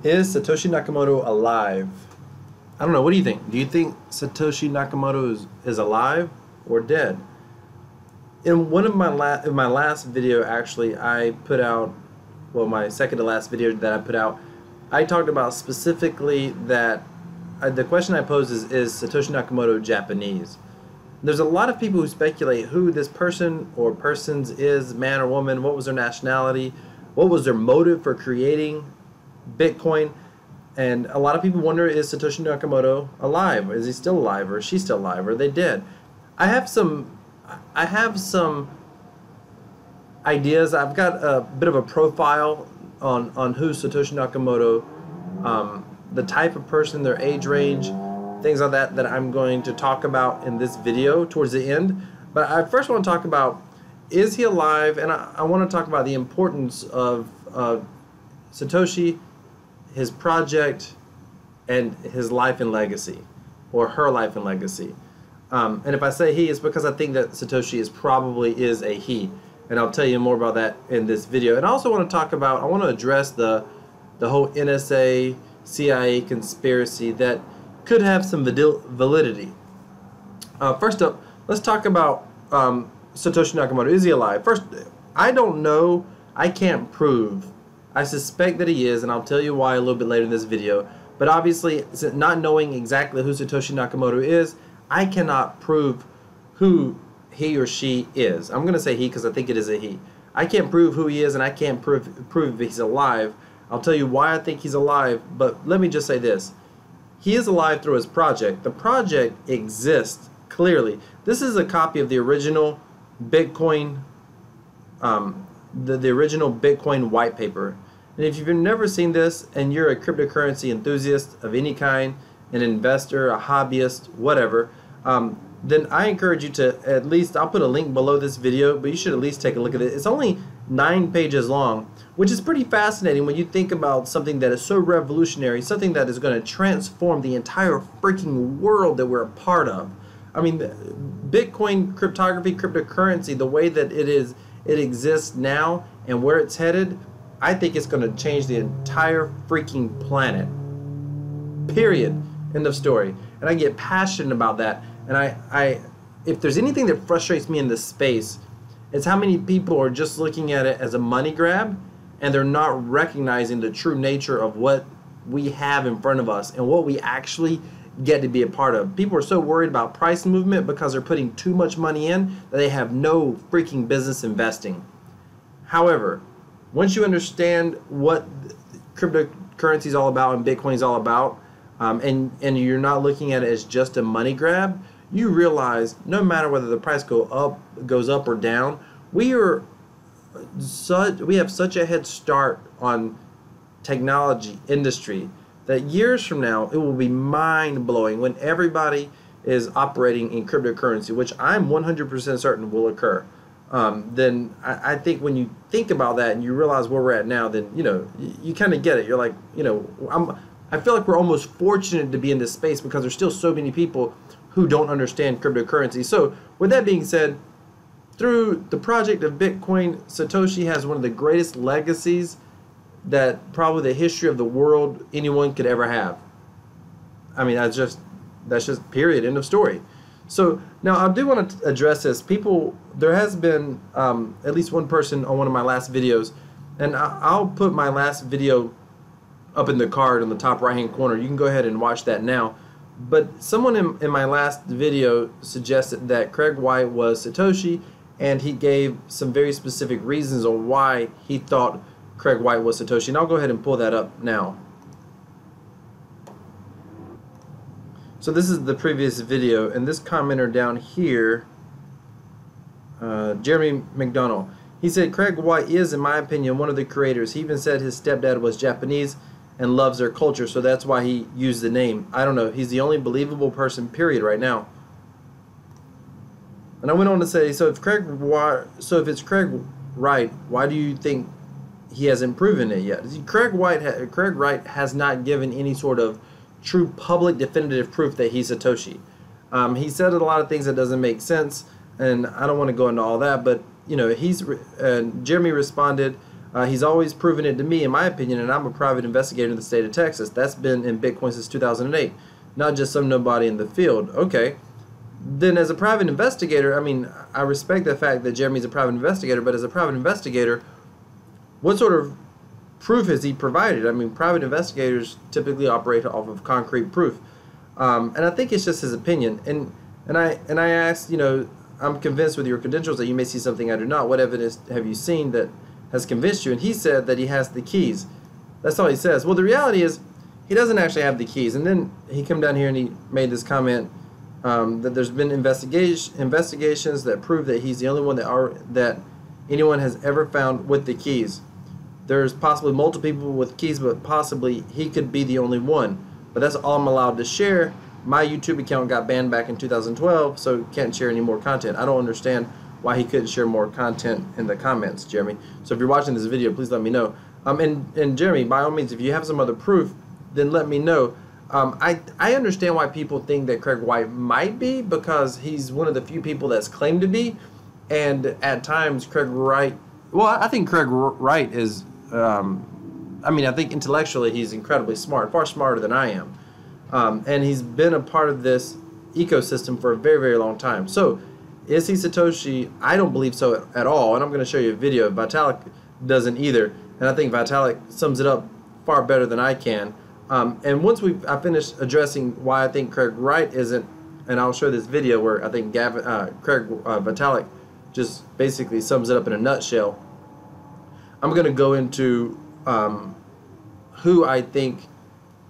Is Satoshi Nakamoto alive? I don't know. What do you think? Do you think Satoshi Nakamoto is alive or dead? In one of my last video, actually, I put out, well, my second to last video that I put out, I talked about specifically that the question I posed is Satoshi Nakamoto Japanese? There's a lot of people who speculate who this person or persons is, man or woman, what was their nationality, what was their motive for creating Bitcoin, and a lot of people wonder, is Satoshi Nakamoto alive? Is he still alive, or is she still alive, or are they dead? I have some ideas. I've got a bit of a profile on who Satoshi Nakamoto, the type of person, their age range, things like that I'm going to talk about in this video towards the end. But I first want to talk about, is he alive? And I want to talk about the importance of Satoshi, his project, and his life and legacy, or her life and legacy. And if I say he, it's because I think that Satoshi probably is a he. And I'll tell you more about that in this video. And I also want to talk about, I want to address the whole NSA, CIA conspiracy that could have some validity. First up, let's talk about Satoshi Nakamoto. Is he alive? First, I don't know. I can't prove. I suspect that he is, and I'll tell you why a little bit later in this video. But obviously, not knowing exactly who Satoshi Nakamoto is, I cannot prove who he or she is. I'm going to say he because I think it is a he. I can't prove who he is, and I can't prove if he's alive. I'll tell you why I think he's alive, but let me just say this. He is alive through his project. The project exists clearly. This is a copy of the original Bitcoin, the original Bitcoin white paper. And if you've never seen this and you're a cryptocurrency enthusiast of any kind, an investor, a hobbyist, whatever, then I encourage you to at least, I'll put a link below this video, but you should at least take a look at it. It's only 9 pages long, which is pretty fascinating when you think about something that is so revolutionary, something that is going to transform the entire freaking world that we're a part of. I mean, Bitcoin cryptography, cryptocurrency, the way that it exists now and where it's headed, I think it's going to change the entire freaking planet. Period. End of story. And I get passionate about that. And if there's anything that frustrates me in this space, it's how many people are just looking at it as a money grab, and they're not recognizing the true nature of what we have in front of us and what we actually get to be a part of. People are so worried about price movement because they're putting too much money in that they have no freaking business investing. However, once you understand what cryptocurrency is all about and Bitcoin is all about, and you're not looking at it as just a money grab, you realize no matter whether the price goes up or down, we have such a head start on technology industry that years from now it will be mind-blowing when everybody is operating in cryptocurrency, which I'm 100% certain will occur. Then I think when you think about that and you realize where we're at now, then you kind of get it. You're like, I feel like we're almost fortunate to be in this space because there's still so many people who don't understand cryptocurrency. So with that being said, through the project of Bitcoin, Satoshi has one of the greatest legacies that probably the history of the world anyone could ever have. I mean, that's just period, end of story. So now I do want to address this. There has been at least one person on one of my last videos, and I'll put my last video up in the card on the top right hand corner. You can go ahead and watch that now. But someone in my last video suggested that Craig White was Satoshi, and he gave some very specific reasons on why he thought Craig White was Satoshi. And I'll go ahead and pull that up now. So this is the previous video, and this commenter down here, Jeremy McDonald, he said Craig White is, in my opinion, one of the creators. He even said his stepdad was Japanese and loves their culture, so that's why he used the name. I don't know. He's the only believable person, period, right now. And I went on to say, so if it's Craig Wright, why do you think he hasn't proven it yet? Craig Wright has not given any sort of true public definitive proof that he's Satoshi. He said a lot of things that doesn't make sense, and I don't want to go into all that, but Jeremy responded, He's always proven it to me, in my opinion, and I'm a private investigator in the state of Texas. That's been in Bitcoin since 2008, not just some nobody in the field. Okay. Then as a private investigator, I mean, I respect the fact that Jeremy's a private investigator, but as a private investigator, what sort of proof has he provided? I mean, private investigators typically operate off of concrete proof. And I think it's just his opinion. And I asked, you know, I'm convinced with your credentials that you may see something I do not. What evidence have you seen that has convinced you? And he said that he has the keys. That's all he says. Well, the reality is he doesn't actually have the keys. And then he came down here and he made this comment that there's been investigations that prove that he's the only one that anyone has ever found with the keys. There's possibly multiple people with keys, but possibly he could be the only one. But that's all I'm allowed to share. My YouTube account got banned back in 2012, so can't share any more content. I don't understand why he couldn't share more content in the comments, Jeremy. So if you're watching this video, please let me know. And Jeremy, by all means, if you have some other proof, then let me know. I understand why people think that Craig White might be, because he's one of the few people that's claimed to be. And at times, Craig Wright, well, I think Craig Wright is, I mean, I think intellectually he's incredibly smart, far smarter than I am. And he's been a part of this ecosystem for a very, very long time. So, is he Satoshi? I don't believe so at all. And I'm going to show you a video. Vitalik doesn't either. And I think Vitalik sums it up far better than I can. And once I finish addressing why I think Craig Wright isn't, and I'll show this video where I think Craig Vitalik just basically sums it up in a nutshell, I'm going to go into who I think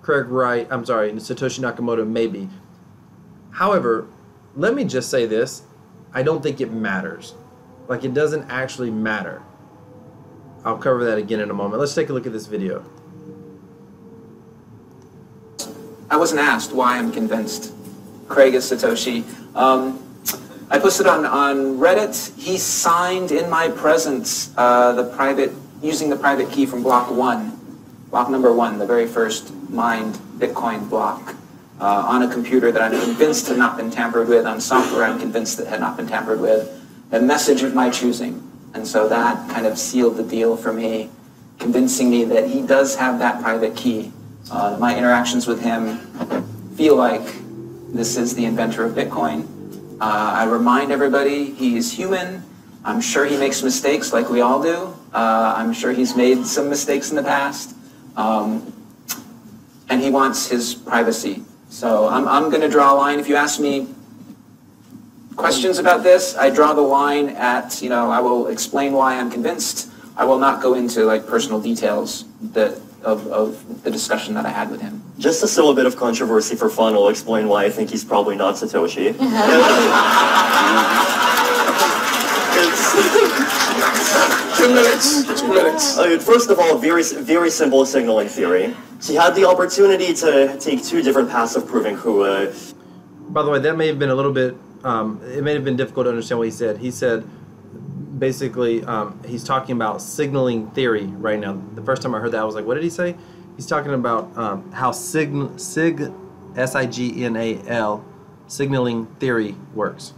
Satoshi Nakamoto may be. However, let me just say this. I don't think it matters. Like, it doesn't actually matter. I'll cover that again in a moment. Let's take a look at this video. I wasn't asked why I'm convinced Craig is Satoshi. I posted on Reddit. He signed in my presence using the private key from block number 1, the very first mined Bitcoin block, on a computer that I'm convinced had not been tampered with, on software I'm convinced that had not been tampered with, a message of my choosing. And so that kind of sealed the deal for me, convincing me that he does have that private key. My interactions with him feel like this is the inventor of Bitcoin. I remind everybody he's human. I'm sure he makes mistakes like we all do. I'm sure he's made some mistakes in the past. And he wants his privacy. So I'm going to draw a line. If you ask me questions about this, I draw the line at, I will explain why I'm convinced. I will not go into like personal details of the discussion that I had with him. Just a little bit of controversy for fun. I'll explain why I think he's probably not Satoshi. 2 minutes. 2 minutes. First of all, very simple signaling theory. He had the opportunity to take 2 different paths of proving who. By the way, that may have been a little bit. It may have been difficult to understand what he said. He said, basically, he's talking about signaling theory right now. The first time I heard that, I was like, what did he say? He's talking about how signal signaling theory works.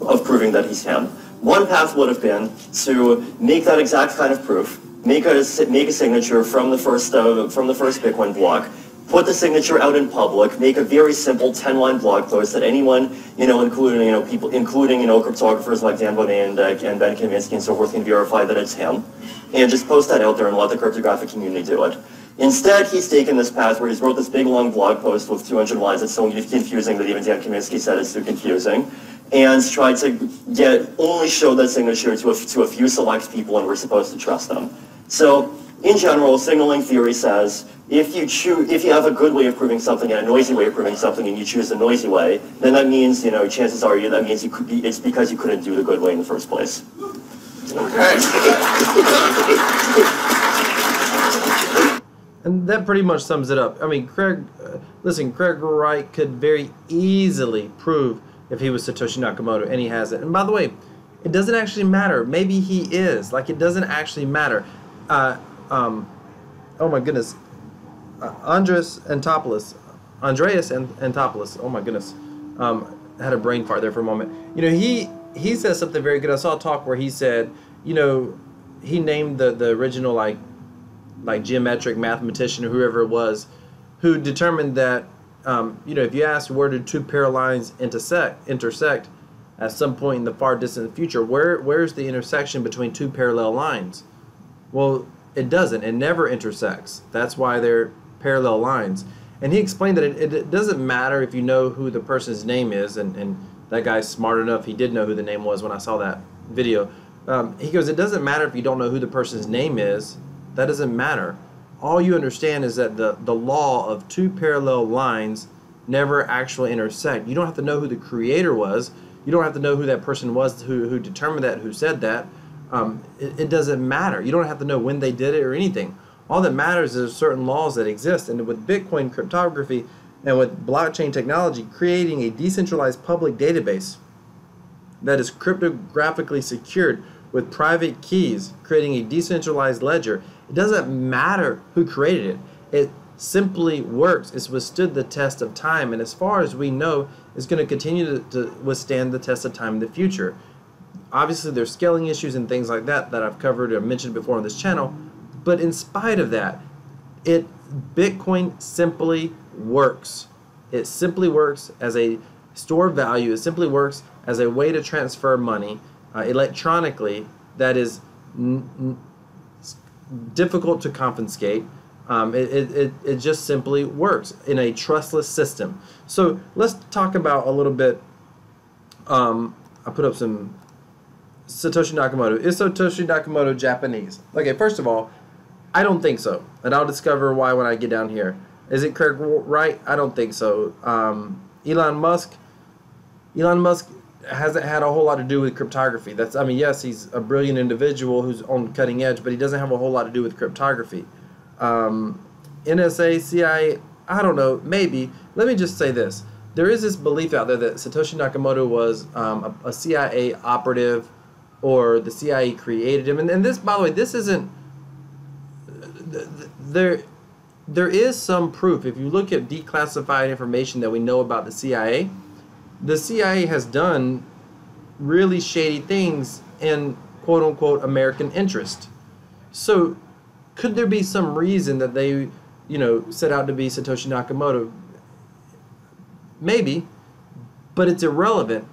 Of proving that he's him. One path would have been to make that exact kind of proof, make a signature from the first Bitcoin block, put the signature out in public, make a very simple 10-line blog post that anyone, including people, including cryptographers like Dan Bonet and Ben Kaminsky and so forth, can verify that it's him, and just post that out there and let the cryptographic community do it. Instead, he's taken this path where he's wrote this big long blog post with 200 lines that's so confusing that even Dan Kaminsky said it's too confusing, and tried to only show that signature to a few select people, and we're supposed to trust them. So, in general, signaling theory says if you have a good way of proving something and a noisy way of proving something, and you choose the noisy way, then that means chances are that means it's because you couldn't do the good way in the first place. Okay. And that pretty much sums it up. I mean, Craig Wright could very easily prove if he was Satoshi Nakamoto, and he hasn't. And by the way, it doesn't actually matter. Maybe he is. Like, it doesn't actually matter. Oh my goodness. Andreas Antopoulos. Oh my goodness. I had a brain fart there for a moment. He says something very good. I saw a talk where he said, he named the original like geometric mathematician or whoever it was, who determined that if you ask where do two parallel lines intersect at some point in the far distant future, where's the intersection between two parallel lines? Well, it doesn't. It never intersects. That's why they're parallel lines. And he explained that it doesn't matter if you know who the person's name is, and that guy's smart enough, he did know who the name was when I saw that video. He goes, it doesn't matter if you don't know who the person's name is. That doesn't matter. All you understand is that the law of two parallel lines never actually intersect. You don't have to know who the creator was. You don't have to know who that person was who determined that, who said that. It doesn't matter. You don't have to know when they did it or anything. All that matters is certain laws that exist. And with Bitcoin cryptography and with blockchain technology, creating a decentralized public database that is cryptographically secured with private keys, creating a decentralized ledger, it doesn't matter who created it. It simply works. It's withstood the test of time, and as far as we know, it's going to continue to withstand the test of time in the future. Obviously, there's scaling issues and things like that I've covered or mentioned before on this channel, but in spite of that, Bitcoin simply works. It simply works as a store of value. It simply works as a way to transfer money electronically that is difficult to confiscate. It just simply works in a trustless system. So let's talk about a little bit. I put up some Satoshi Nakamoto. Is Satoshi Nakamoto Japanese? Okay, first of all, I don't think so, and I'll discover why when I get down here. Is it Craig Wright? I don't think so. Elon Musk hasn't had a whole lot to do with cryptography. Yes, he's a brilliant individual who's on cutting edge, but he doesn't have a whole lot to do with cryptography. NSA, CIA, I don't know, maybe. Let me just say this. There is this belief out there that Satoshi Nakamoto was a CIA operative, or the CIA created him. And this, by the way, this isn't... There is some proof. If you look at declassified information that we know about the CIA has done really shady things in quote-unquote American interest. So could there be some reason that they, set out to be Satoshi Nakamoto? Maybe, but it's irrelevant.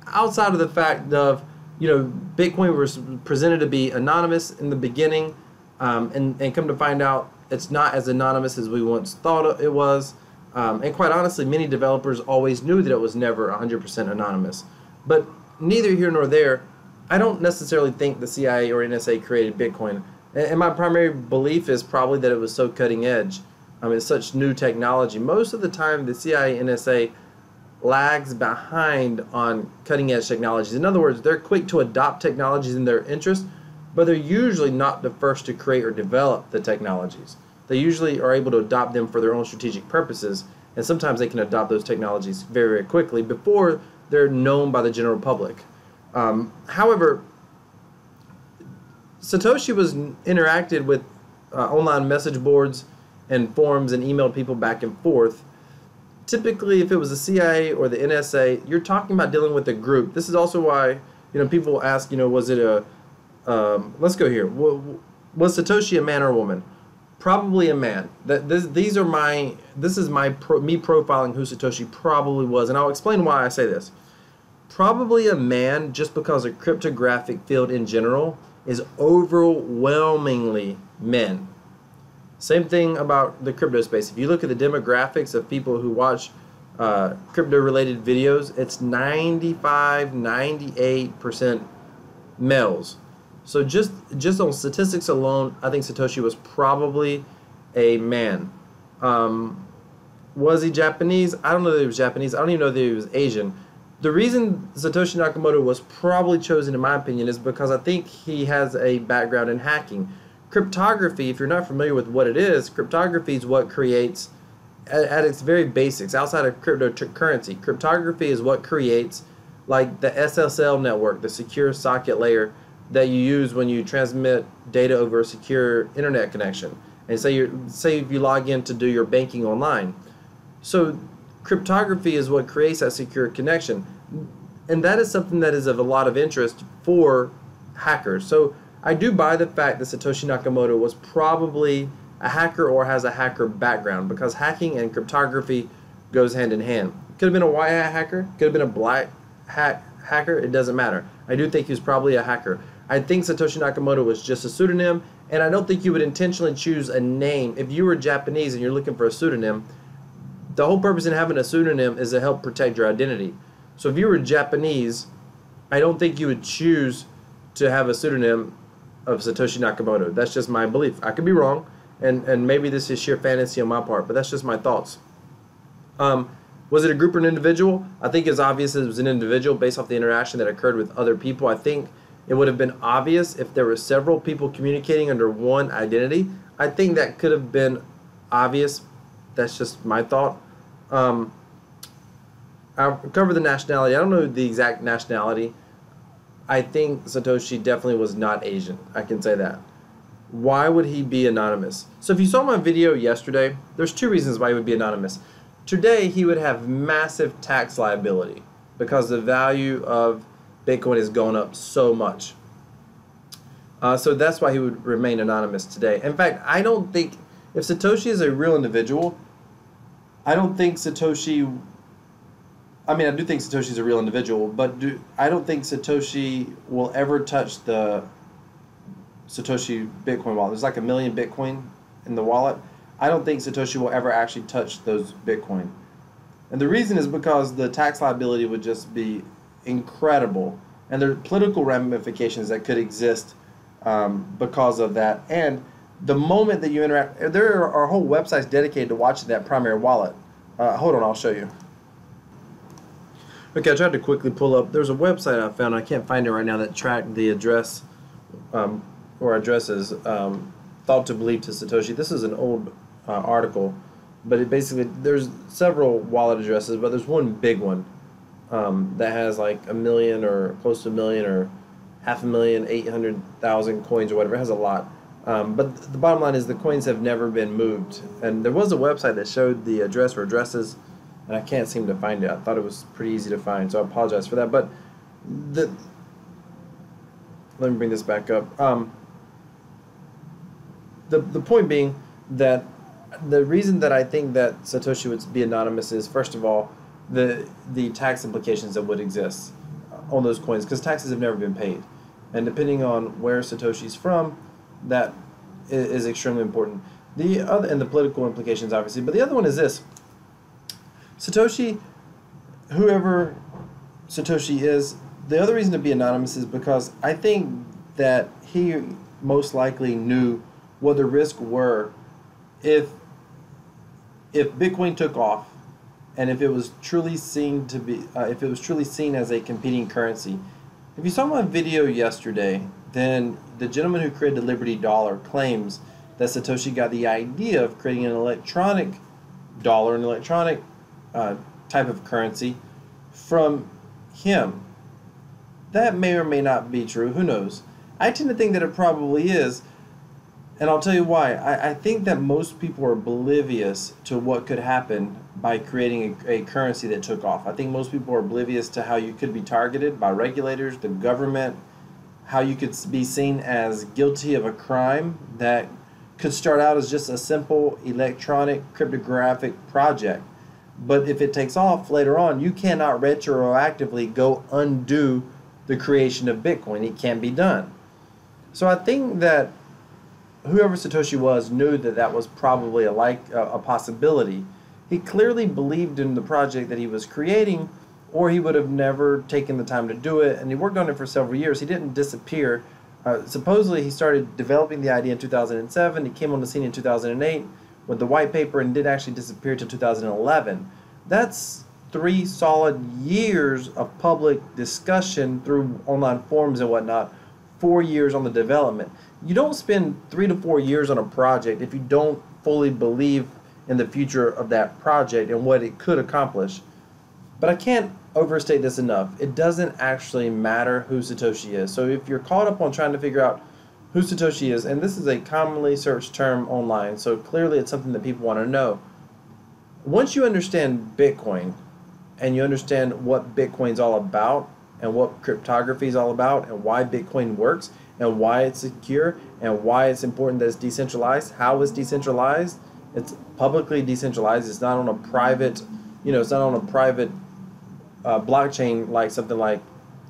Outside of the fact of, Bitcoin was presented to be anonymous in the beginning, and come to find out it's not as anonymous as we once thought it was. And quite honestly, many developers always knew that it was never 100% anonymous. But neither here nor there, I don't necessarily think the CIA or NSA created Bitcoin. And my primary belief is probably that it was so cutting edge. It's such new technology. Most of the time, the CIA and NSA lags behind on cutting edge technologies. In other words, they're quick to adopt technologies in their interest, but they're usually not the first to create or develop the technologies. They usually are able to adopt them for their own strategic purposes, and sometimes they can adopt those technologies very, very quickly before they're known by the general public. However, Satoshi was interacted with online message boards and forums and emailed people back and forth. Typically, if it was the CIA or the NSA, you're talking about dealing with a group. This is also why people ask, was it a let's go here. Was Satoshi a man or a woman? Probably a man. This is me profiling who Satoshi probably was, and I'll explain why I say this. Probably a man, just because the cryptographic field in general is overwhelmingly men. Same thing about the crypto space. If you look at the demographics of people who watch crypto-related videos, it's 95, 98% males. So just on statistics alone, I think Satoshi was probably a man. Was he Japanese? I don't know that he was Japanese. I don't even know that he was Asian. The reason Satoshi Nakamoto was probably chosen, in my opinion, is because I think he has a background in hacking. Cryptography, if you're not familiar with what it is, cryptography is what creates, at its very basics, outside of cryptocurrency, cryptography is what creates like the SSL network, the secure socket layer that you use when you transmit data over a secure internet connection. And say if you log in to do your banking online. So cryptography is what creates that secure connection. And that is something that is of a lot of interest for hackers. So I do buy the fact that Satoshi Nakamoto was probably a hacker or has a hacker background, because hacking and cryptography goes hand in hand. Could have been a white hat hacker, could have been a black hat hacker, it doesn't matter. I do think he was probably a hacker. I think Satoshi Nakamoto was just a pseudonym, and I don't think you would intentionally choose a name. If you were Japanese and you're looking for a pseudonym, the whole purpose in having a pseudonym is to help protect your identity. So if you were Japanese, I don't think you would choose to have a pseudonym of Satoshi Nakamoto. That's just my belief. I could be wrong, and maybe this is sheer fantasy on my part, but that's just my thoughts. Was it a group or an individual? I think it's obvious it was an individual based off the interaction that occurred with other people. I think it would have been obvious if there were several people communicating under one identity. I think that could have been obvious. That's just my thought. I'll cover the nationality. I don't know the exact nationality. I think Satoshi definitely was not Asian. I can say that. Why would he be anonymous? So if you saw my video yesterday, there's two reasons why he would be anonymous. Today, he would have massive tax liability because the value of Bitcoin has gone up so much. So that's why he would remain anonymous today. In fact, I don't think, if Satoshi is a real individual, I don't think Satoshi, I mean, I do think Satoshi is a real individual, but I don't think Satoshi will ever touch the Satoshi Bitcoin wallet. There's like 1 million Bitcoin in the wallet. I don't think Satoshi will ever actually touch those Bitcoin. And the reason is because the tax liability would just be incredible. And there are political ramifications that could exist because of that. And the moment that you interact, there are whole websites dedicated to watching that primary wallet. Hold on, I'll show you. Okay, I tried to quickly pull up. There's a website I found, I can't find it right now, that tracked the address or addresses thought to believe to Satoshi. This is an old article, but it basically, there's several wallet addresses, but there's one big one that has like 1 million or close to 1 million or 500,000, 800,000 coins or whatever. It has a lot. But the bottom line is the coins have never been moved. And there was a website that showed the address or addresses, and I can't seem to find it. I thought it was pretty easy to find, so I apologize for that. But let me bring this back up. The point being that the reason that I think that Satoshi would be anonymous is, first of all, the tax implications that would exist on those coins, because taxes have never been paid. And depending on where Satoshi's from, that is extremely important. The other, and the political implications, obviously, but the other one is this. Satoshi, whoever Satoshi is, the other reason to be anonymous is because I think that he most likely knew what the risks were if Bitcoin took off, and if it was truly seen to be, if it was truly seen as a competing currency. If you saw my video yesterday, then the gentleman who created the Liberty Dollar claims that Satoshi got the idea of creating an electronic dollar, an electronic type of currency, from him. That may or may not be true. Who knows? I tend to think that it probably is. And I'll tell you why. I think that most people are oblivious to what could happen by creating a currency that took off. I think most people are oblivious to how you could be targeted by regulators, the government, how you could be seen as guilty of a crime that could start out as just a simple electronic cryptographic project. But if it takes off later on, you cannot retroactively go undo the creation of Bitcoin. It can't be done. So I think that whoever Satoshi was knew that that was probably a possibility. He clearly believed in the project that he was creating, or he would have never taken the time to do it, and he worked on it for several years. He didn't disappear. Supposedly he started developing the idea in 2007. He came on the scene in 2008 with the white paper and didn't actually disappear until 2011. That's 3 solid years of public discussion through online forums and whatnot, 4 years on the development. You don't spend 3 to 4 years on a project if you don't fully believe in the future of that project and what it could accomplish. But I can't overstate this enough. It doesn't actually matter who Satoshi is. So if you're caught up on trying to figure out who Satoshi is, and this is a commonly searched term online, so clearly it's something that people want to know. Once you understand Bitcoin, and you understand what Bitcoin's all about, and what cryptography is all about, and why Bitcoin works, and why it's secure and why it's important that it's decentralized. How it's decentralized? It's publicly decentralized. It's not on a private, it's not on a private blockchain like something like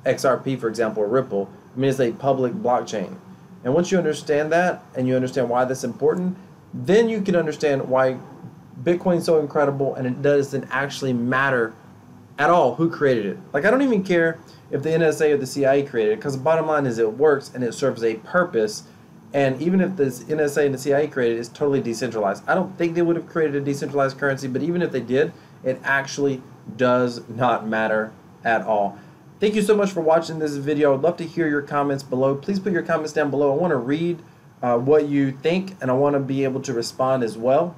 XRP, for example, or Ripple. I mean, it's a public blockchain. And once you understand that and you understand why that's important, then you can understand why Bitcoin's so incredible and it doesn't actually matter at all who created it. Like, I don't even care if the NSA or the CIA created it, because the bottom line is it works and it serves a purpose. And even if the NSA and the CIA created it, it's totally decentralized. I don't think they would have created a decentralized currency, but even if they did, it actually does not matter at all. Thank you so much for watching this video. I'd love to hear your comments below. Please put your comments down below. I want to read what you think, and I want to be able to respond as well.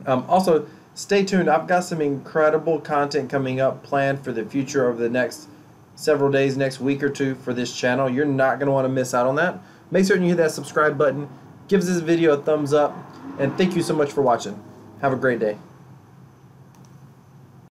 Also, stay tuned. I've got some incredible content coming up planned for the future over the next several days, next week or two for this channel. You're not going to want to miss out on that. Make certain you hit that subscribe button. Give this video a thumbs up. And thank you so much for watching. Have a great day.